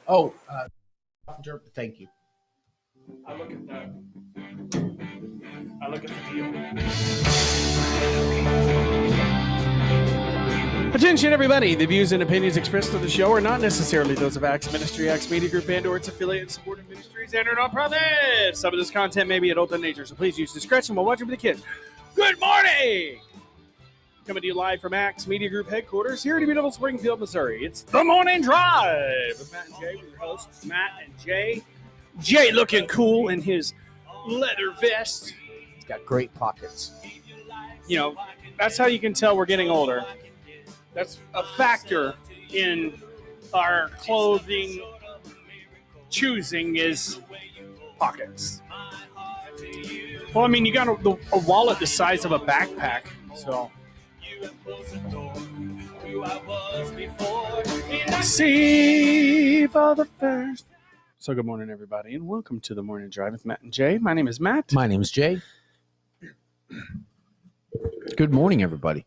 Oh, thank you. I look at that. I look at the deal. Attention, everybody. The views and opinions expressed on the show are not necessarily those of Acts Ministry, Acts Media Group, and or its affiliate supporting ministries and or nonprofits. Some of this content may be adult in nature, so please use discretion while watching with the kids. Good morning! Coming to you live from Acts Media Group headquarters here in beautiful Springfield, Missouri. It's The Morning Drive with Matt and Jay, with your hosts, Matt and Jay. Jay looking cool in his leather vest. It's got great pockets. You know, that's how you can tell we're getting older. That's a factor in our clothing choosing is pockets. Well, I mean, you got a wallet the size of a backpack, so. See for the first. So good morning, everybody, and welcome to the Morning Drive with Matt and Jay. My name is Matt. My name is Jay. Good morning, everybody.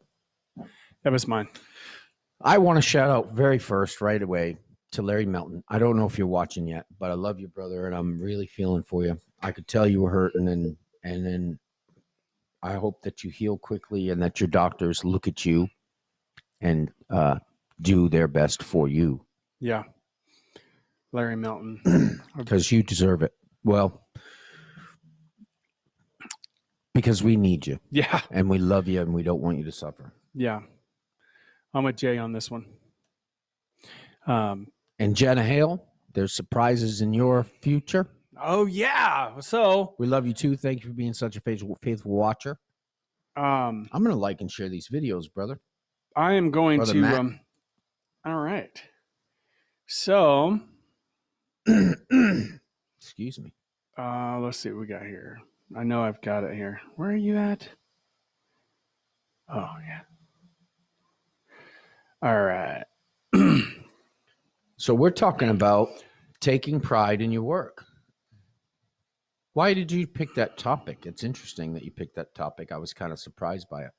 That was mine. I want to shout out very first, right away, to Larry Melton. I don't know if you're watching yet, but I love you, brother, and I'm really feeling for you. I could tell you were hurt, and then I hope that you heal quickly and that your doctors look at you and do their best for you. Yeah. Larry Melton. Because you deserve it. Well, because we need you. Yeah. And we love you and we don't want you to suffer. Yeah. I'm with Jay on this one. And Jenna Hale, there's surprises in your future. Oh, yeah. So we love you too. Thank you for being such a faithful watcher. I'm going to like and share these videos, brother. I am going Brother to. Matt. All right. So. Excuse me. Let's see what we got here. I know I've got it here. Where are you at? Oh, yeah. All right. So we're talking about taking pride in your work. Why did you pick that topic? It's interesting that you picked that topic. I was kind of surprised by it.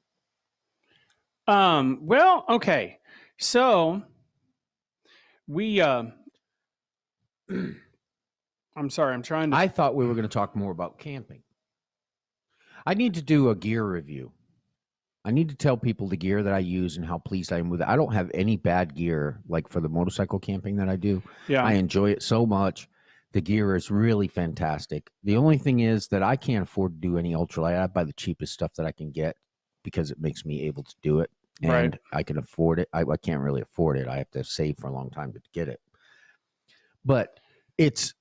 Well, okay. So we I'm sorry, I'm trying to. I thought we were going to talk more about camping. I need to do a gear review. I need to tell people the gear that I use and how pleased I am with it. I don't have any bad gear like for the motorcycle camping that I do. Yeah. I enjoy it so much. The gear is really fantastic. The only thing is that I can't afford to do any ultralight. I buy the cheapest stuff that I can get because it makes me able to do it. And Right. I can afford it. I can't really afford it. I have to save for a long time to get it. But it's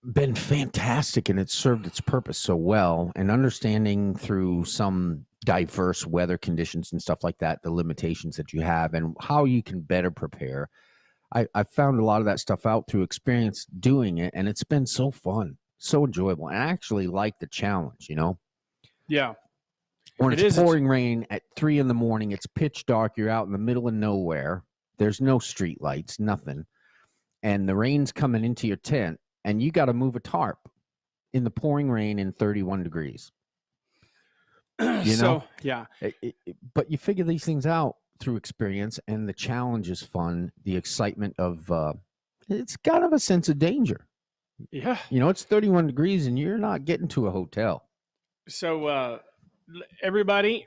been fantastic and it's served its purpose so well. And understanding through some diverse weather conditions and stuff like that, the limitations that you have and how you can better prepare. I found a lot of that stuff out through experience doing it, and it's been so fun, so enjoyable. And I actually like the challenge, you know? Yeah. When it's pouring rain at 3 a.m, it's pitch dark, you're out in the middle of nowhere, there's no street lights, nothing, and the rain's coming into your tent, and you got to move a tarp in the pouring rain in 31 degrees. You know? Yeah. But you figure these things out through experience, and the challenge is fun. The excitement of it's kind of a sense of danger. Yeah. You know, it's 31 degrees and you're not getting to a hotel. So everybody,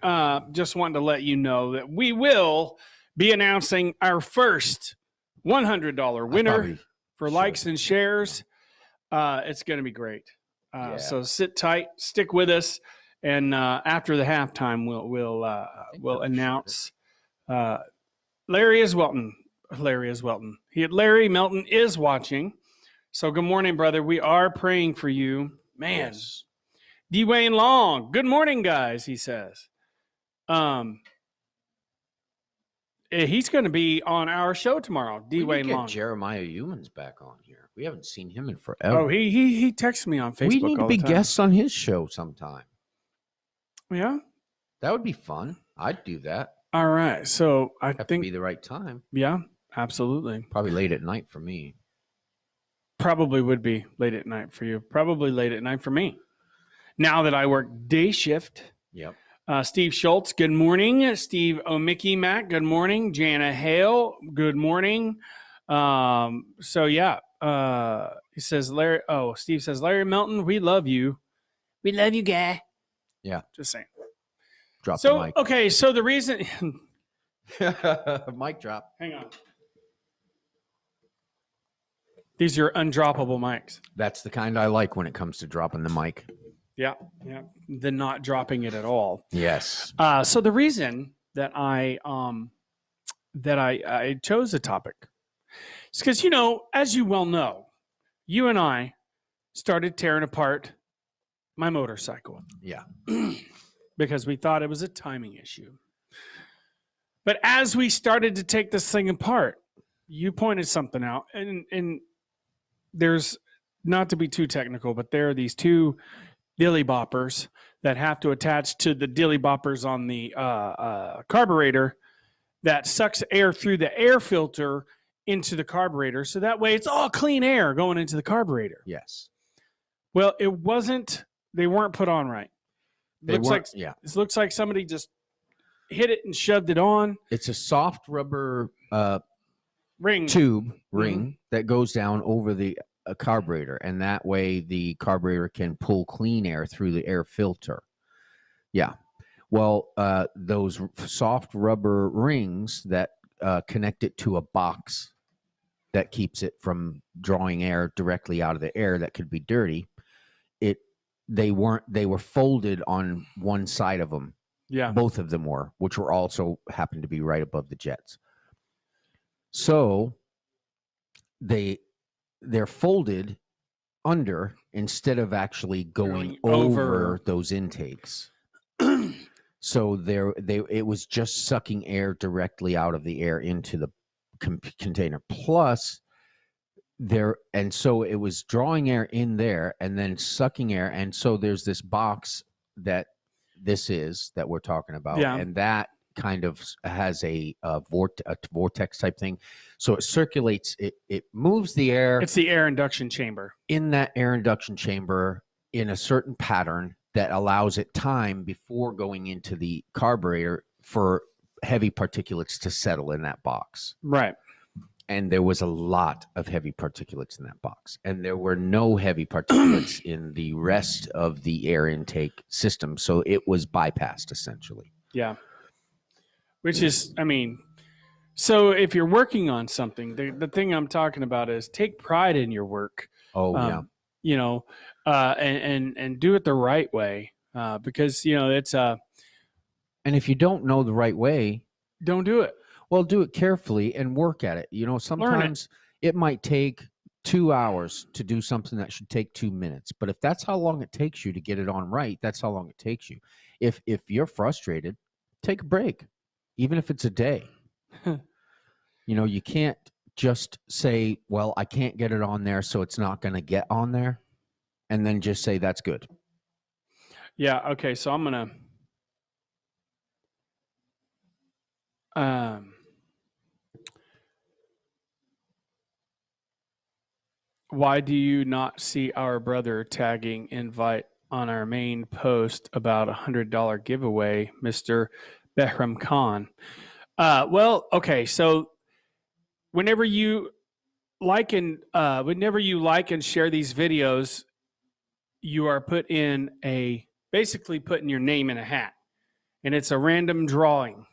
just wanted to let you know that we will be announcing our first $100 winner for likes and shares. It's going to be great. So sit tight, stick with us. And after the halftime, we'll announce Larry Melton. Larry Melton is watching. So good morning, brother. We are praying for you, man. Yes. Dwayne Long. Good morning, guys. He says, he's going to be on our show tomorrow. Dwayne Long. Jeremiah Humans back on here. We haven't seen him in forever. Oh, he texts me on Facebook. We need to be guests on his show sometime. Yeah, that would be fun. I'd do that. All right, so I think to be the right time. Yeah, absolutely. Probably late at night for me. Probably would be late at night for you. Probably late at night for me. Now that I work day shift. Yep. Steve Schultz, good morning. Steve O'Mickey Mac, good morning. Jana Hale, good morning. So yeah, he says Larry. Oh, Steve says Larry Melton, we love you. We love you, guy. Yeah. Just saying. Drop So the mic. okay, so the reason. Mic drop. Hang on. These are undroppable mics. That's the kind I like when it comes to dropping the mic. Yeah, yeah. The not dropping it at all. Yes. So the reason that I chose the topic is because, you know, as you well know, you and I started tearing apart my motorcycle. Yeah. Because we thought it was a timing issue. But as we started to take this thing apart, you pointed something out, and there's, not to be too technical, but there are these two dilly boppers that have to attach to the dilly boppers on the carburetor that sucks air through the air filter into the carburetor. So that way it's all clean air going into the carburetor. Yes. Well, they weren't put on right. It looks like somebody just hit it and shoved it on. It's a soft rubber ring that goes down over the carburetor, and that way the carburetor can pull clean air through the air filter. Yeah. Well, those soft rubber rings that connect it to a box that keeps it from drawing air directly out of the air that could be dirty. They were folded on one side of them. Yeah. Both of them were, which were also happened to be right above the jets. So they're folded under instead of actually going over those intakes. So it was just sucking air directly out of the air into the container. Plus and so it was drawing air in there and then sucking air. And so there's this box that we're talking about. Yeah. And that kind of has a vortex type thing. So it circulates, it moves the air. It's the air induction chamber. In that air induction chamber in a certain pattern that allows it time before going into the carburetor for heavy particulates to settle in that box. Right. And there was a lot of heavy particulates in that box. And there were no heavy particulates in the rest of the air intake system. So it was bypassed essentially. Yeah. Which is, I mean, so if you're working on something, the thing I'm talking about is take pride in your work. Oh, yeah. You know, and do it the right way. Because, you know, it's and if you don't know the right way, don't do it. Well, do it carefully and work at it. You know, sometimes it might take 2 hours to do something that should take 2 minutes. But if that's how long it takes you to get it on right, that's how long it takes you. If you're frustrated, take a break, even if it's a day. You know, you can't just say, well, I can't get it on there, so it's not going to get on there, and then just say that's good. Yeah, okay, so I'm going to why do you not see our brother tagging invite on our main post about $100 giveaway, Mr. Behram Khan? Well, okay, so whenever you like and share these videos, you are basically putting your name in a hat, and it's a random drawing.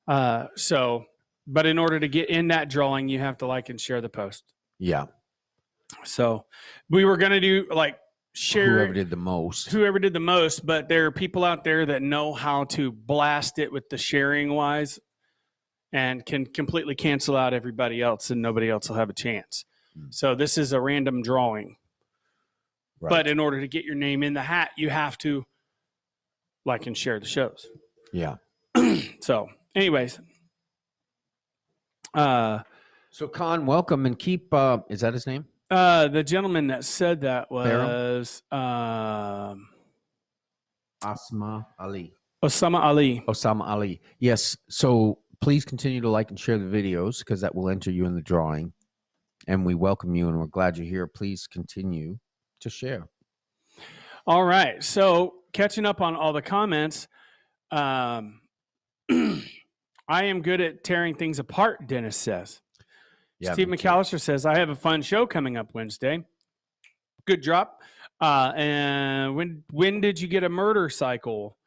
But in order to get in that drawing, you have to like and share the post. Yeah. So we were going to do like share whoever did the most, but there are people out there that know how to blast it with the sharing wise and can completely cancel out everybody else, and nobody else will have a chance. So this is a random drawing. Right. But in order to get your name in the hat, you have to like and share the shows. Yeah. So anyways, so Khan, welcome, and keep, is that his name? The gentleman that said that was Osama Ali. Yes. So please continue to like and share the videos, because that will enter you in the drawing. And we welcome you, and we're glad you're here. Please continue to share. All right. So catching up on all the comments, I am good at tearing things apart, Dennis says. Yeah, Steve me too. McAllister says, I have a fun show coming up Wednesday. Good drop. And when did you get a murder cycle?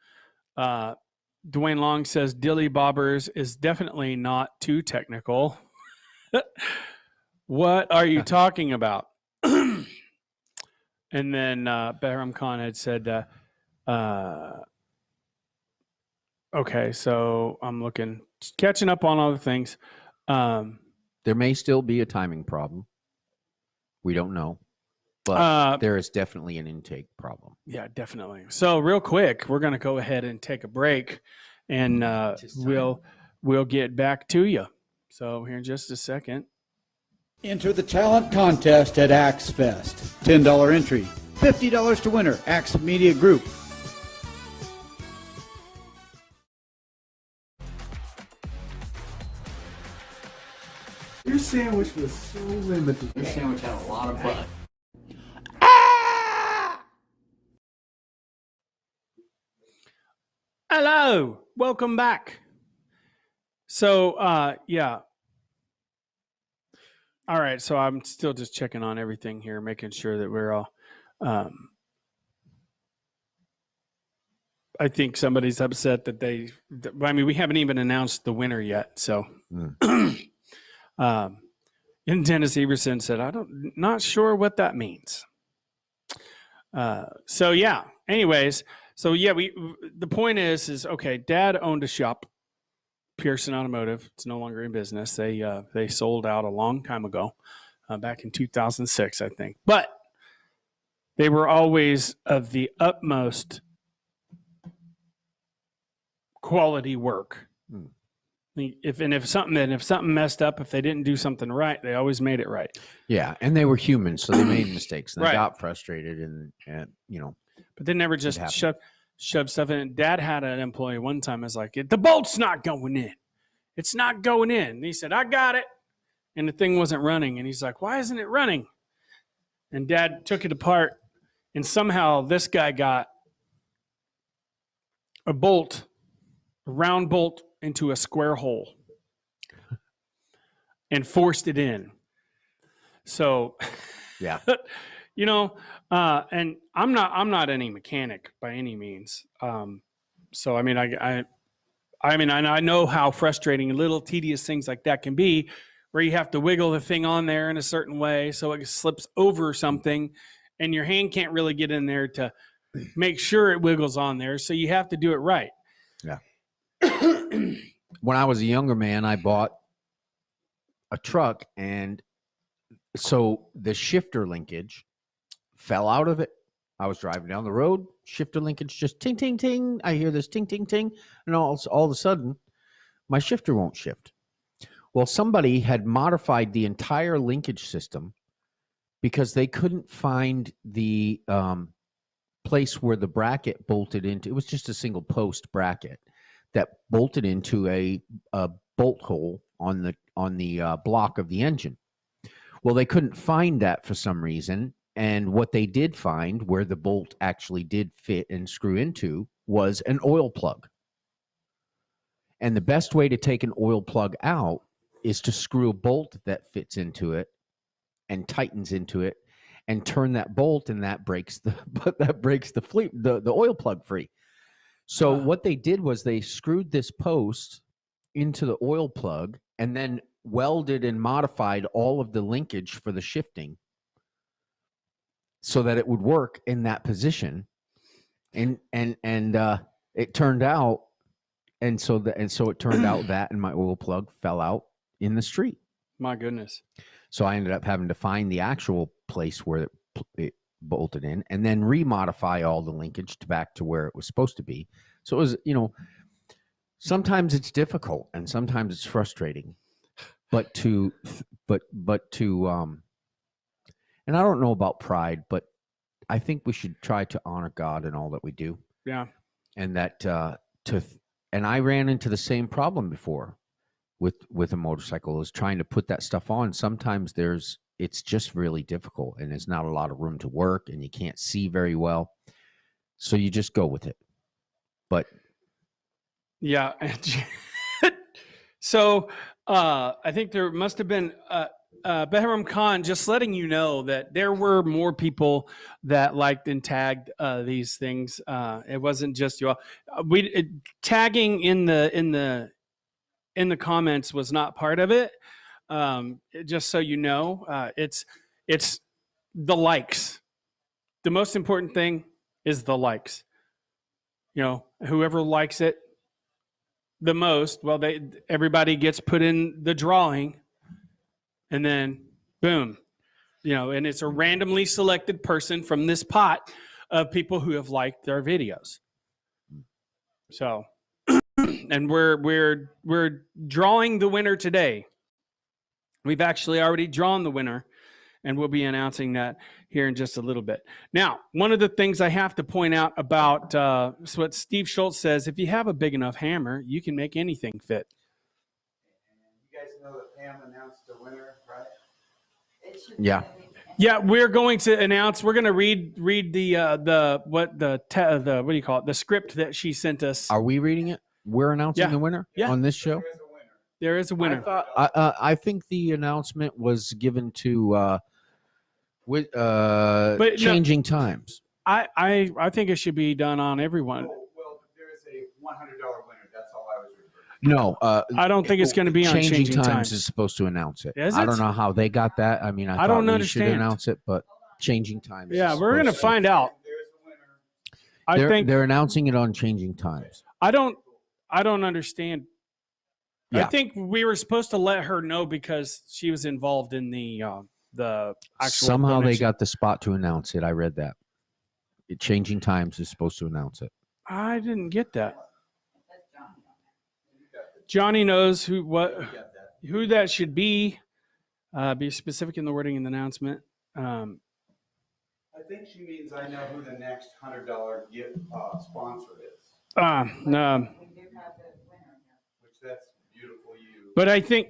Dwayne Long says Dilly Bobbers is definitely not too technical. What are you talking about? And then Behram Khan had said, okay, so I'm looking, catching up on all the things. There may still be a timing problem. We don't know. But there is definitely an intake problem. Yeah, definitely. So real quick, we're going to go ahead and take a break, and we'll get back to you. So here in just a second. Enter the talent contest at Axe Fest. $10 entry, $50 to winner. Axe Media Group. Your sandwich was so limited. Your sandwich had a lot of butter. Hello, welcome back. So, yeah. All right, so I'm still just checking on everything here, making sure that we're all. I think somebody's upset that we haven't even announced the winner yet. So, and Dennis Everson said, not sure what that means. So yeah. Anyways. So yeah, the point is okay. Dad owned a shop, Pearson Automotive. It's no longer in business. They sold out a long time ago, back in 2006, I think. But they were always of the utmost quality work. If something messed up, if they didn't do something right, they always made it right. Yeah, and they were human, so they made mistakes. And they Right. got frustrated, and But they never just shove stuff in. Dad had an employee one time. Was like, the bolt's not going in. It's not going in. And he said, I got it. And the thing wasn't running. And he's like, why isn't it running? And Dad took it apart. And somehow this guy got a round bolt into a square hole and forced it in. So, yeah. And I'm not any mechanic by any means. So I mean, I know how frustrating little tedious things like that can be, where you have to wiggle the thing on there in a certain way so it slips over something, and your hand can't really get in there to make sure it wiggles on there. So you have to do it right. Yeah. When I was a younger man, I bought a truck, and so the shifter linkage fell out of it. I was driving down the road, shifter linkage just ting, ting, ting. I hear this ting, ting, ting. And all of a sudden, my shifter won't shift. Well, somebody had modified the entire linkage system because they couldn't find the place where the bracket bolted into. It was just a single post bracket that bolted into a bolt hole on the block of the engine. Well, they couldn't find that for some reason. And what they did find, where the bolt actually did fit and screw into, was an oil plug. And the best way to take an oil plug out is to screw a bolt that fits into it and tightens into it, and turn that bolt, and that breaks the oil plug free. So what they did was they screwed this post into the oil plug and then welded and modified all of the linkage for the shifting so that it would work in that position. And it turned out, so it turned out that, and my oil plug fell out in the street. My goodness. So I ended up having to find the actual place where it bolted in, and then remodify all the linkage back to where it was supposed to be. So it was, sometimes it's difficult and sometimes it's frustrating, but and I don't know about pride, but I think we should try to honor God in all that we do. Yeah. And that and I ran into the same problem before with a motorcycle, is trying to put that stuff on. Sometimes it's just really difficult, and there's not a lot of room to work, and you can't see very well. So you just go with it. But yeah. So I think there must have been Behram Khan just letting you know that there were more people that liked and tagged these things. It wasn't just you all. Tagging in the comments was not part of it. Just so you know, it's the likes. The most important thing is the likes. You know, whoever likes it the most, well, everybody gets put in the drawing, and then boom, you know, and it's a randomly selected person from this pot of people who have liked their videos. So, and we're drawing the winner today. We've actually already drawn the winner, and we'll be announcing that here in just a little bit. Now, one of the things I have to point out about what Steve Schultz says, if you have a big enough hammer, you can make anything fit. You guys know that Pam announced the winner, right? Yeah. Yeah, we're going to announce. We're going to read the what do you call it? The script that she sent us. Are we reading it? We're announcing Yeah. the winner Yeah. on this show. There is a winner. I think the announcement was given to no. Changing Times. I think it should be done on everyone. Well, there is a $100 winner. That's all I was referring No, I don't think it's going to be on Changing Changing Times is supposed to announce it. Is I it? don't know how they got that. I mean, I I thought don't we understand. should announce it, but Changing Times. Yeah, is we're going to supposed find out. There's a winner. They're announcing it on Changing Times. I don't understand. I Yeah. think we were supposed to let her know because she was involved in the actual. Somehow they donation. got the spot to announce it. I read that. Changing Times is supposed to announce it. I didn't get that. Johnny knows who that should be. Be specific in the wording in the announcement. I think she means I know who the next $100 gift sponsor is. No. Which that's beautiful. You. But I think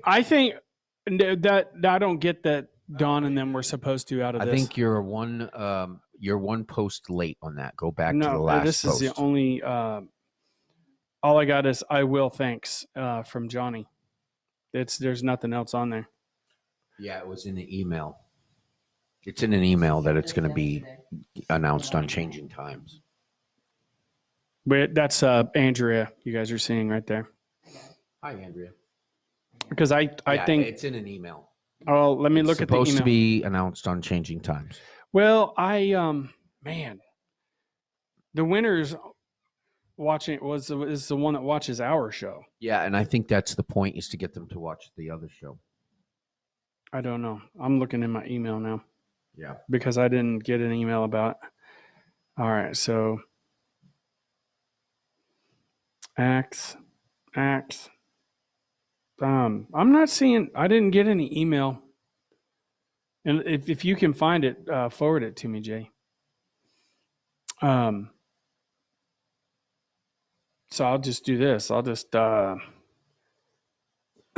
that I don't get that Dawn and them were supposed to out of I this. think you're one post late on that. Go back to the No, last this post. is the only. All I got is I will thanks from Johnny. There's nothing else on there. Yeah, it was in the email. It's in an email that it's going to be announced on Changing Times. But that's Andrea. You guys are seeing right there. Hi, Andrea. Because I Yeah, think. it's in an email. Oh, let me It's look at the email. supposed to be announced on Changing Times. Well, man, the winner's watching is the one that watches our show. Yeah, and I think that's the point, is to get them to watch the other show. I don't know. I'm looking in my email now Yeah. because I didn't get an email about. All right, so Axe. I'm not seeing. I didn't get any email. And if you can find it, forward it to me, Jay. So I'll just do this. I'll just.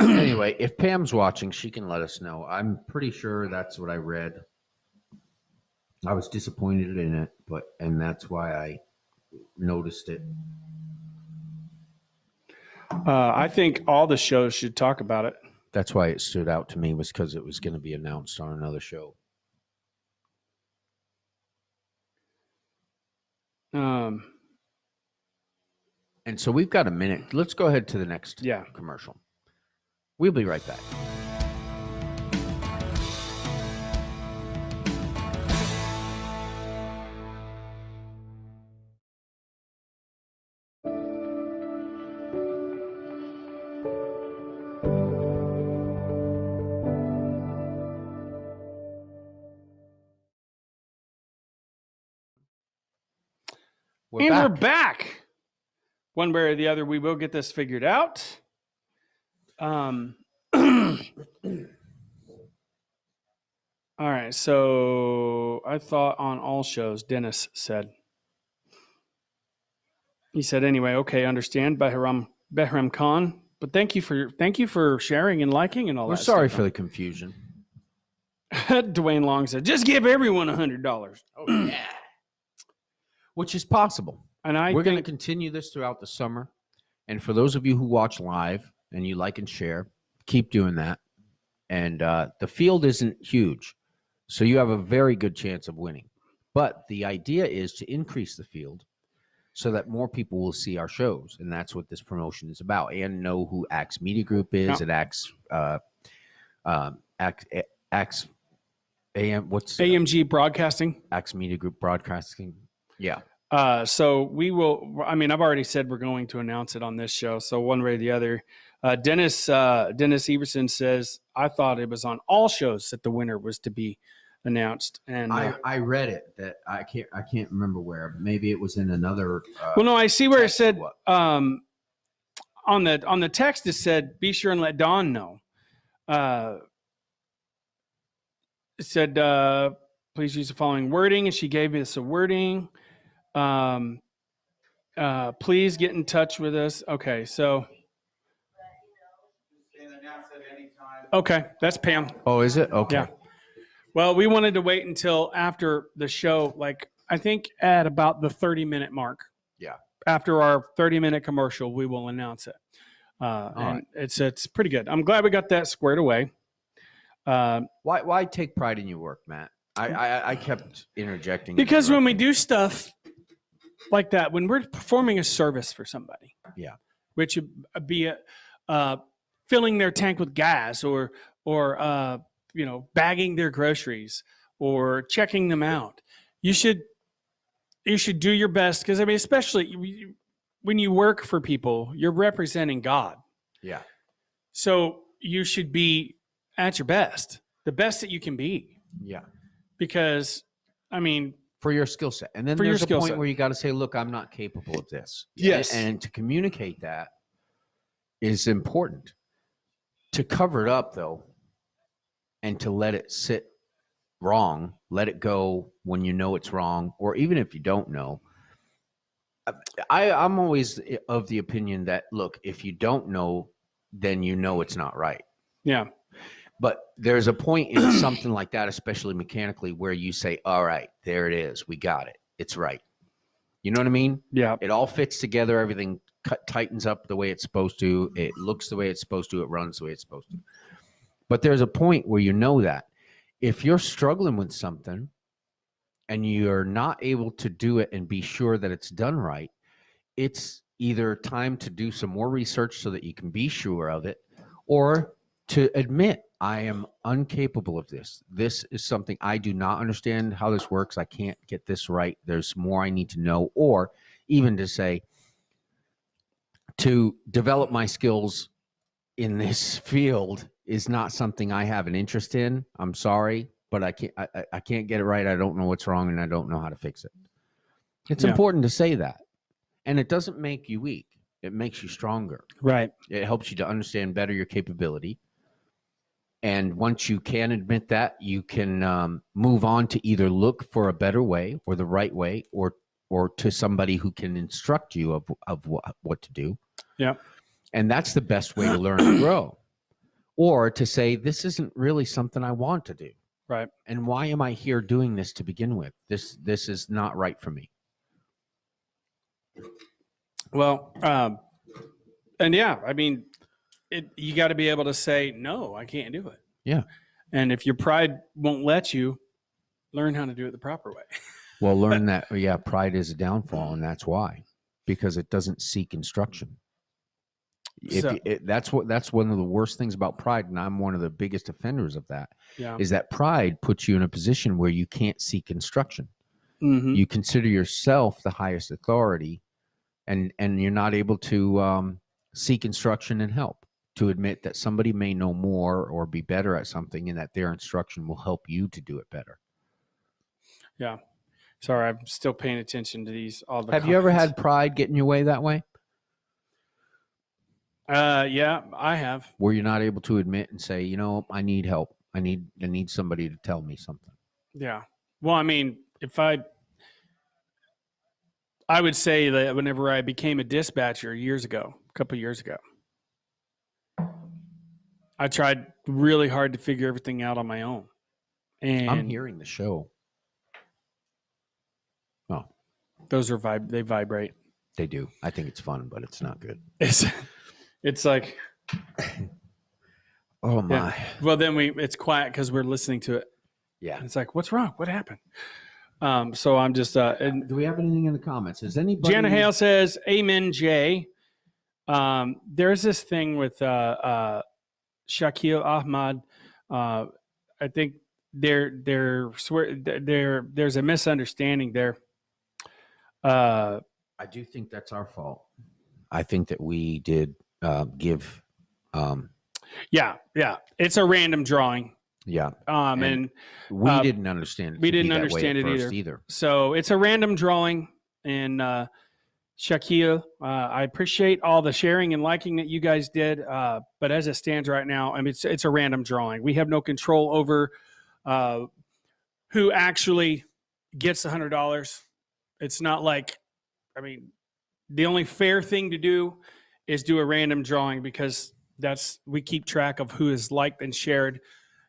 Anyway, if Pam's watching, she can let us know. I'm pretty sure that's what I read. I was disappointed in it, and that's why I noticed it. I think all the shows should talk about it. That's why it stood out to me, was because it was going to be announced on another show. And so we've got a minute. Let's go ahead to the next commercial. We'll be right back. We're back. One way or the other, we will get this figured out. All right. So I thought on all shows, Dennis said. He said, anyway, okay, understand, Behram Khan. But thank you for sharing and liking and all We're that. sorry stuff. for the confusion. Dwayne Long said, just give everyone $100. Oh, yeah. Which is possible. And we're going to continue this throughout the summer. And for those of you who watch live and you like and share, keep doing that. And the field isn't huge, so you have a very good chance of winning. But the idea is to increase the field so that more people will see our shows, and that's what this promotion is about. And know who Axe Media Group is, and Axe AM. What's AMG Broadcasting. Axe Media Group Broadcasting? Yeah. So we will. I mean, I've already said we're going to announce it on this show. So one way or the other. Dennis Everson says, "I thought it was on all shows that the winner was to be announced." And I read it that I can't remember where. Maybe it was in another. Well, no, I see where it text or said what. on the text. It said, "Be sure and let Dawn know." It said, "Please use the following wording," and she gave us a wording. Please get in touch with us. Okay, so. Okay, that's Pam. Oh, is it? Okay. Yeah. Well, we wanted to wait until after the show, like I think at about the 30-minute mark. Yeah. After our 30-minute commercial, we will announce it. And it's pretty good. I'm glad we got that squared away. Why take pride in your work, Matt? I kept interjecting Because when we do stuff like that, when we're performing a service for somebody, Yeah. which would be filling their tank with gas or bagging their groceries or checking them out, you should do your best, because I mean, especially when you work for people, you're representing God. Yeah. So you should be at your best, the best that you can be, Yeah. because I mean, For your skill set. And then For your there's a skill point set. where you got to say, look, I'm not capable of this. Yes. And to communicate that is important. To cover it up, though, and to let it sit wrong, let it go when you know it's wrong, or even if you don't know. I'm always of the opinion that, look, if you don't know, then you know it's not right. yeah, But there's a point in something like that, especially mechanically, where you say, all right, there it is. We got it. It's right. You know what I mean? yeah, It all fits together. Everything tightens up the way it's supposed to. It looks the way it's supposed to. It runs the way it's supposed to. But there's a point where you know that. If you're struggling with something and you're not able to do it and be sure that it's done right, it's either time to do some more research so that you can be sure of it, or to admit, I am incapable of this. This is something I do not understand how this works. I can't get this right. There's more I need to know. Or even to say, to develop my skills in this field is not something I have an interest in. I'm sorry, but I can't get it right. I don't know what's wrong, and I don't know how to fix it. It's Yeah. important to say that. And it doesn't make you weak. It makes you stronger. right, It helps you to understand better your capability. And once you can admit that, you can move on to either look for a better way or the right way, or to somebody who can instruct you of what to do. yeah, And that's the best way to learn and grow. Or to say, this isn't really something I want to do. right. And why am I here doing this to begin with? This is not right for me. Well, and yeah, I mean, you got to be able to say, no, I can't do it. Yeah. And if your pride won't let you, learn how to do it the proper way. Well, learn that, yeah, pride is a downfall, and that's why. Because it doesn't seek instruction. So- That's one of the worst things about pride, and I'm one of the biggest offenders of that, Yeah. is that pride puts you in a position where you can't seek instruction. Mm-hmm. You consider yourself the highest authority, and you're not able to seek instruction and help, to admit that somebody may know more or be better at something, and that their instruction will help you to do it better. Yeah. Sorry, I'm still paying attention to these. All the Have you ever comments. had pride get in your way that way, Yeah, I have. where you're not able to admit and say, you know, I need help. I need somebody to tell me something. Yeah. Well, I mean, if I would say that whenever I became a dispatcher a couple years ago, I tried really hard to figure everything out on my own. And I'm hearing the show. Oh, those are they vibrate. they do. I think it's fun, but it's not good. It's like Oh my. Well, then it's quiet because we're listening to it. Yeah. It's like, what's wrong? What happened? So I'm just. And Do we have anything in the comments? Is anybody? Jana Hale says, "Amen, Jay." There's this thing with Shakil Ahmad. I think there's a misunderstanding there. I do think that's our fault. I think that we did give. Yeah. It's a random drawing. Yeah. And we didn't understand it. We to be didn't that way understand at it first either. So it's a random drawing. And Shakil, I appreciate all the sharing and liking that you guys did. But as it stands right now, I mean, it's a random drawing. We have no control over who actually gets the $100. It's not like, I mean, the only fair thing to do is do a random drawing because we keep track of who is liked and shared,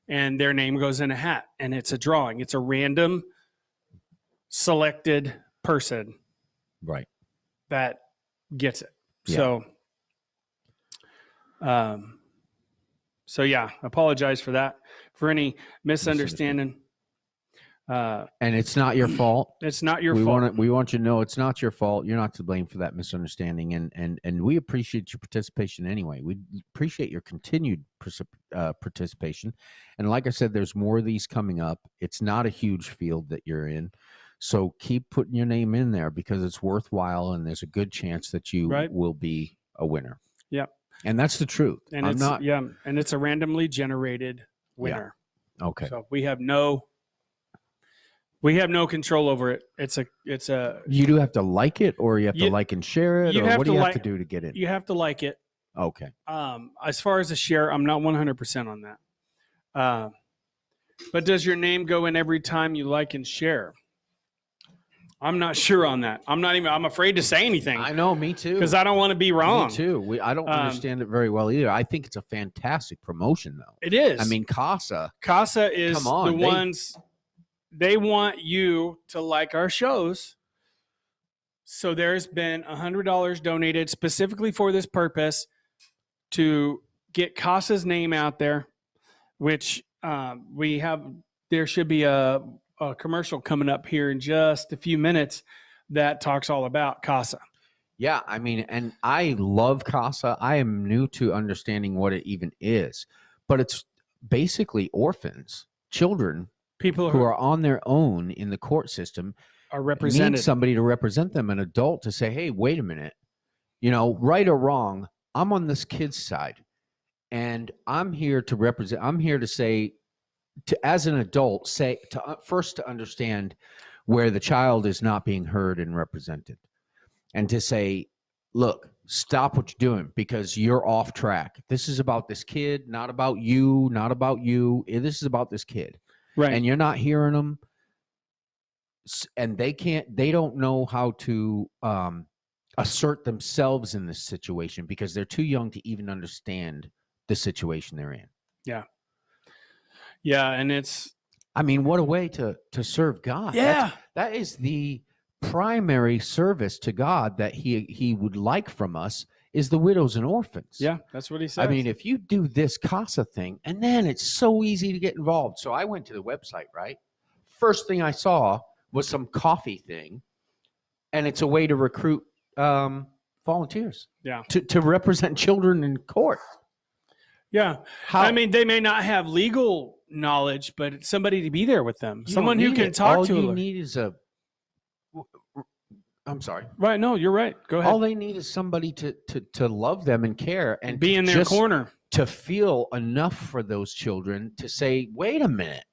and their name goes in a hat, and it's a drawing. It's a random selected person Right. that gets it. Yeah. So yeah, apologize for that, for any misunderstanding. And it's not your fault. It's not your fault. We want you to know it's not your fault. You're not to blame for that misunderstanding, and we appreciate your participation anyway. We appreciate your continued participation. And like I said, there's more of these coming up. It's not a huge field that you're in, so keep putting your name in there because it's worthwhile, and there's a good chance that you will be a winner. Yep. And that's the truth. And and it's a randomly generated winner. Yeah. Okay. So we have no control over it. It's a. You do have to like it, or you have to like and share it, or what do you have to do to get in? You have to like it. Okay. As far as the share, I'm not 100% on that. But does your name go in every time you like and share? I'm not sure on that. I'm afraid to say anything. I know, me too. Because I don't want to be wrong. Me too. I don't understand it very well either. I think it's a fantastic promotion, though. It is. I mean, CASA is ones. They want you to like our shows. So there's been $100 donated specifically for this purpose to get CASA's name out there, which there should be a commercial coming up here in just a few minutes that talks all about CASA. Yeah, I mean, and I love CASA. I am new to understanding what it even is, but it's basically orphans, children, people who are on their own in the court system are represented. Need somebody to represent them, an adult to say, hey, wait a minute, right or wrong, I'm on this kid's side, and I'm here to represent. I'm here to say, as an adult, first to understand where the child is not being heard and represented, and to say, look, stop what you're doing because you're off track. This is about this kid, not about you, not about you. This is about this kid. Right. And you're not hearing them. And they don't know how to assert themselves in this situation because they're too young to even understand the situation they're in. Yeah. Yeah. And I mean, what a way to serve God. Yeah. That is the primary service to God that he would like from us is the widows and orphans. Yeah, that's what he says. I mean, if you do this CASA thing, and then it's so easy to get involved. So I went to the website, right? First thing I saw was some coffee thing, and it's a way to recruit volunteers. Yeah. To represent children in court. Yeah. I mean, they may not have legal knowledge, but it's somebody to be there with them. Someone who can talk to them. All you need is I'm sorry. Right. No, you're right. Go ahead. All they need is somebody to love them and care and be in their corner, to feel enough for those children to say, wait a minute.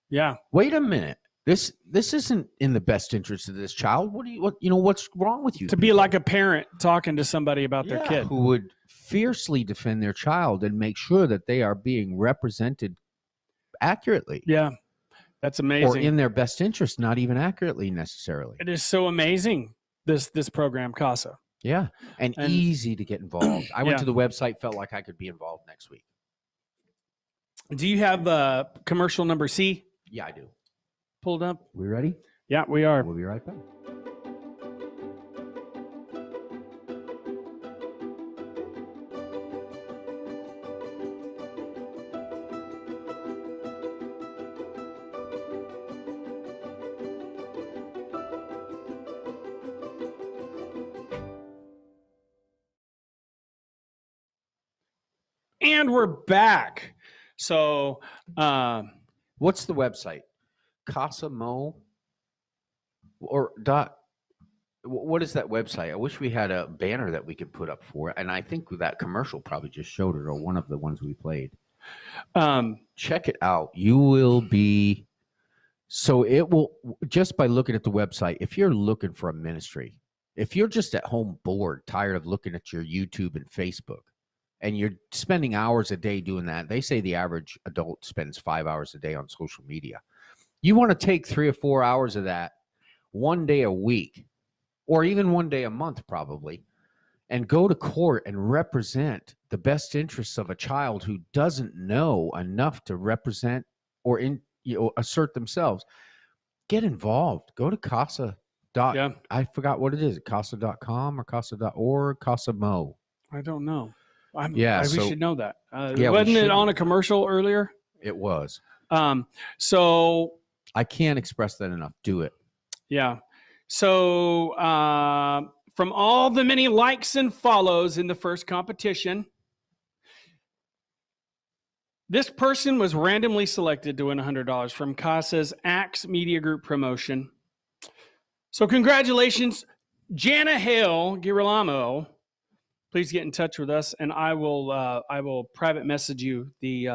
Yeah. Wait a minute. This isn't in the best interest of this child. What's wrong with you? To be like a parent talking to somebody about their kid who would fiercely defend their child and make sure that they are being represented accurately. Yeah. That's amazing. Or in their best interest, not even accurately necessarily. It is so amazing, this program, CASA. Yeah, and easy to get involved. I went to the website, felt like I could be involved next week. Do you have commercial number C? Yeah, I do. Pulled up? We ready? Yeah, we are. We'll be right back. And we're back. So, What's the website? Casa Mo or dot? What is that website? I wish we had a banner that we could put up for it. And I think that commercial probably just showed it, or one of the ones we played. Check it out. You will be. So it will, just by looking at the website, if you're looking for a ministry, if you're just at home bored, tired of looking at your YouTube and Facebook, and you're spending hours a day doing that, they say the average adult spends 5 hours a day on social media. You want to take 3 or 4 hours of that one day a week, or even one day a month probably, and go to court and represent the best interests of a child who doesn't know enough to represent or assert themselves. Get involved. Go to Casa. Yeah. I forgot what it is. Casa.com or Casa.org, Casa Mo. I don't know. We should know that. Yeah, wasn't it on a commercial earlier? It was. So I can't express that enough. Do it. yeah. So from all the many likes and follows in the first competition, this person was randomly selected to win $100 from Casa's Axe Media Group promotion. So congratulations, Jana Hale Girolamo. Please get in touch with us, and I will private message you the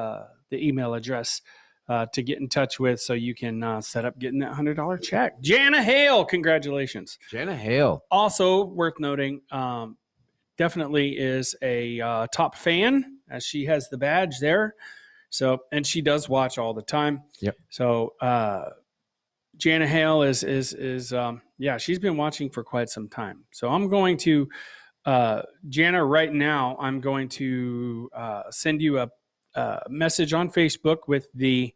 email address to get in touch with, so you can set up getting that $100 check. Jana Hale, congratulations. Jana Hale. Also worth noting, definitely is a top fan, as she has the badge there. So, and she does watch all the time. Yep. So Jana Hale is she's been watching for quite some time. So I'm going to Jana, right now, I'm going to send you a message on Facebook with the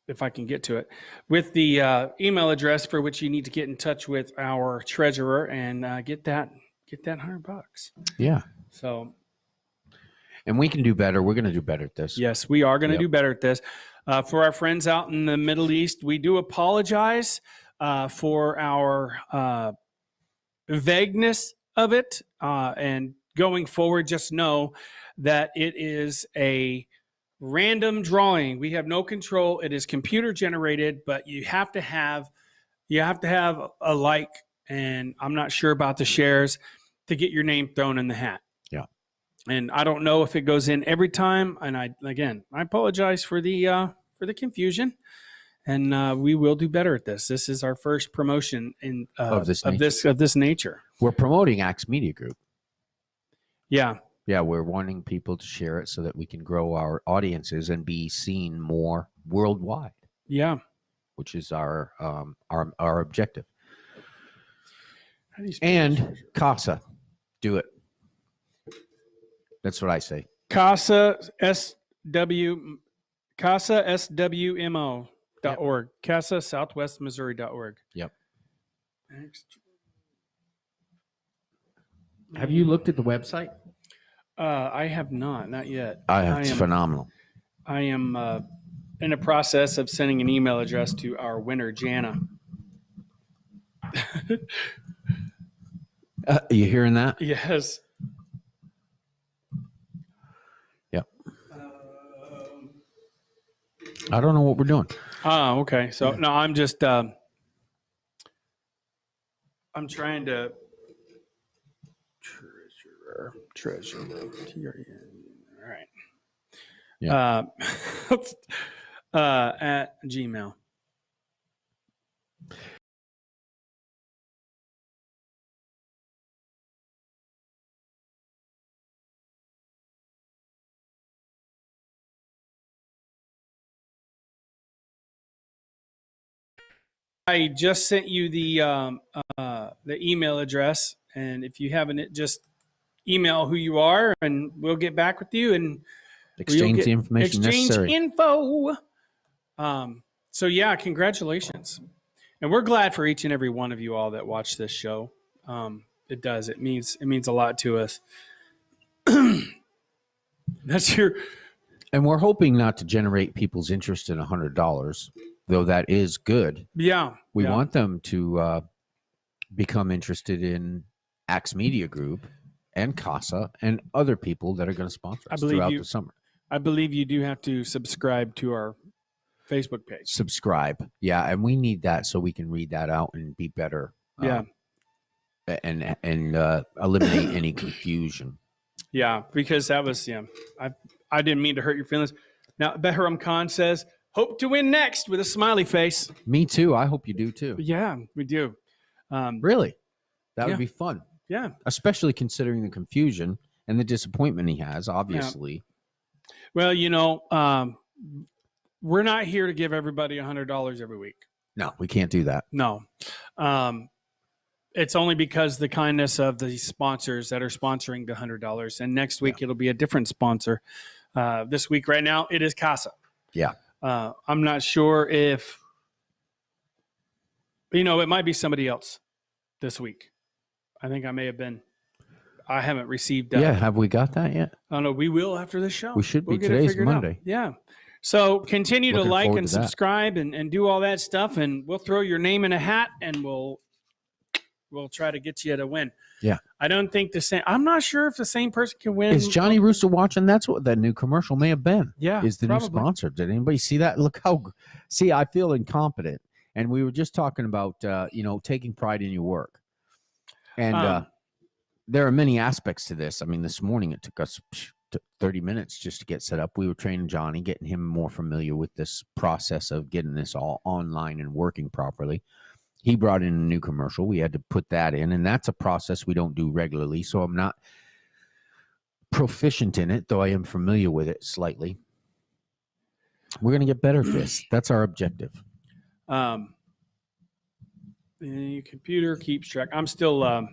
if I can get to it, with the email address for which you need to get in touch with our treasurer and get that $100. Yeah. So, and we can do better. We're going to do better at this. yes, we are going to do better at this. For our friends out in the Middle East, we do apologize for our vagueness of it. And going forward, just know that it is a random drawing. We have no control. It is computer generated, but you have to have a like, and I'm not sure about the shares, to get your name thrown in the hat. Yeah. And I don't know if it goes in every time. And I apologize for the confusion. And we will do better at this. This is our first promotion of this nature. We're promoting Axe Media Group. Yeah. Yeah, we're wanting people to share it so that we can grow our audiences and be seen more worldwide. Yeah. Which is our objective. And Casa, do it. That's what I say. Casa SWMO.org. Casa SouthwestMissouri.org. Yep. Have you looked at the website? I have not yet. It's phenomenal. I am in the process of sending an email address to our winner, Jana. You hearing that? Yes. Yep. I don't know what we're doing. Oh, okay. So no, I'm just I'm trying to treasurer. All right. Yeah. At Gmail. I just sent you the email address, and if you haven't, just email who you are, and we'll get back with you and exchange the information necessary. Info. So yeah, congratulations, and we're glad for each and every one of you all that watch this show. It does. It means a lot to us. That's your. And we're hoping not to generate people's interest in $100, though that is good. Yeah. We want them to become interested in Axe Media Group and CASA and other people that are going to sponsor I us believe throughout you- the summer. I believe you do have to subscribe to our Facebook page. Subscribe. Yeah. And we need that so we can read that out and be better. Yeah. And eliminate any confusion. Yeah, because that was I didn't mean to hurt your feelings. Now Behram Khan says, hope to win next with a smiley face. Me too. I hope you do too. Yeah, we do. Really? That Yeah. would be fun, Yeah. especially considering the confusion and the disappointment he has, obviously. Well, we're not here to give everybody $100 every week. No, we can't do that. No. It's only because the kindness of the sponsors that are sponsoring the $100. And next week it'll be a different sponsor. This week right now it is CASA. Yeah. I'm not sure if it might be somebody else this week. I think I may have been. I haven't received. Yeah. Have we got that yet? Oh no, we will after this show. We should be. We'll get it Today's figured out. Monday. Yeah. So continue to Looking like forward and to that. subscribe and do all that stuff, and we'll throw your name in a hat, and we'll try to get you to win. Yeah. I don't think the same. I'm not sure if the same person can win. Is Johnny Rooster watching? That's what that new commercial may have been. Yeah. Is the probably. new sponsor. Did anybody see that? Look how. See, I feel incompetent. And we were just talking about, taking pride in your work. And there are many aspects to this. I mean, this morning it took us 30 minutes just to get set up. We were training Johnny, getting him more familiar with this process of getting this all online and working properly. He brought in a new commercial. We had to put that in, and that's a process we don't do regularly. So I'm not proficient in it, though I am familiar with it slightly. We're going to get better at this. That's our objective. The computer keeps track. I'm still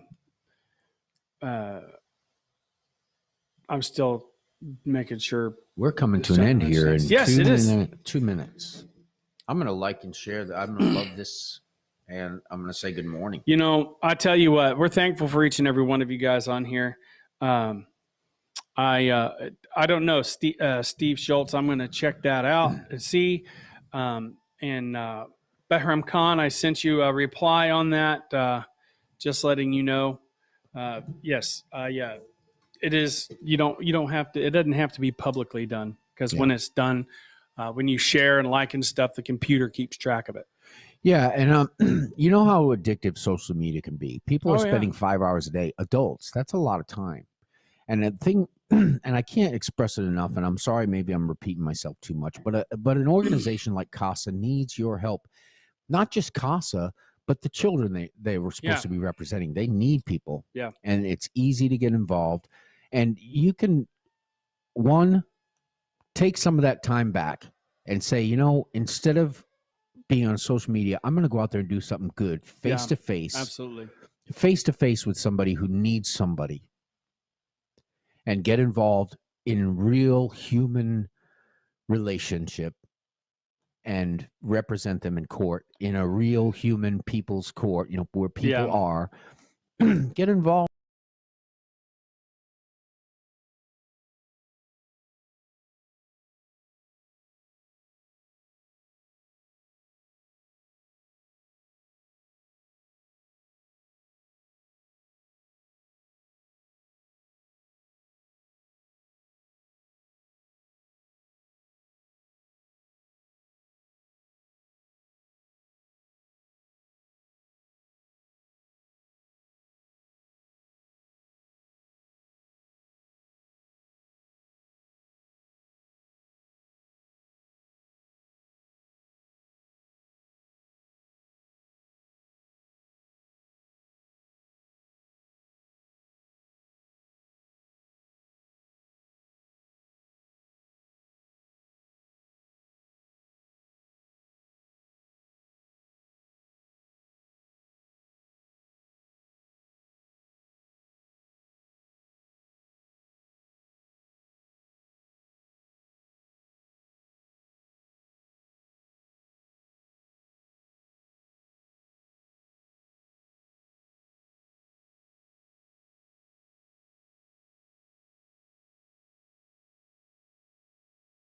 making sure. We're coming to an end here in Yes, it is. 2 minutes. I'm going to like and share that. I'm going to love this, and I'm going to say good morning. I tell you what, we're thankful for each and every one of you guys on here. I don't know, Steve Schultz. I'm going to check that out and see. Behram Khan, I sent you a reply on that, just letting you know. Yes, it is. You don't have to. It doesn't have to be publicly done because when it's done, when you share and like and stuff, the computer keeps track of it. Yeah, and you know how addictive social media can be. People are spending 5 hours a day. Adults, that's a lot of time. And the thing, and I can't express it enough. And I'm sorry, maybe I'm repeating myself too much. But an organization like CASA needs your help. Not just CASA, but the children they were supposed to be representing. They need people. Yeah. And it's easy to get involved. And you can, take some of that time back and say, instead of being on social media, I'm going to go out there and do something good face to face. Absolutely. Face to face with somebody who needs somebody. And get involved in real human relationship and represent them in court, in a real human people's court, where people are. Get involved.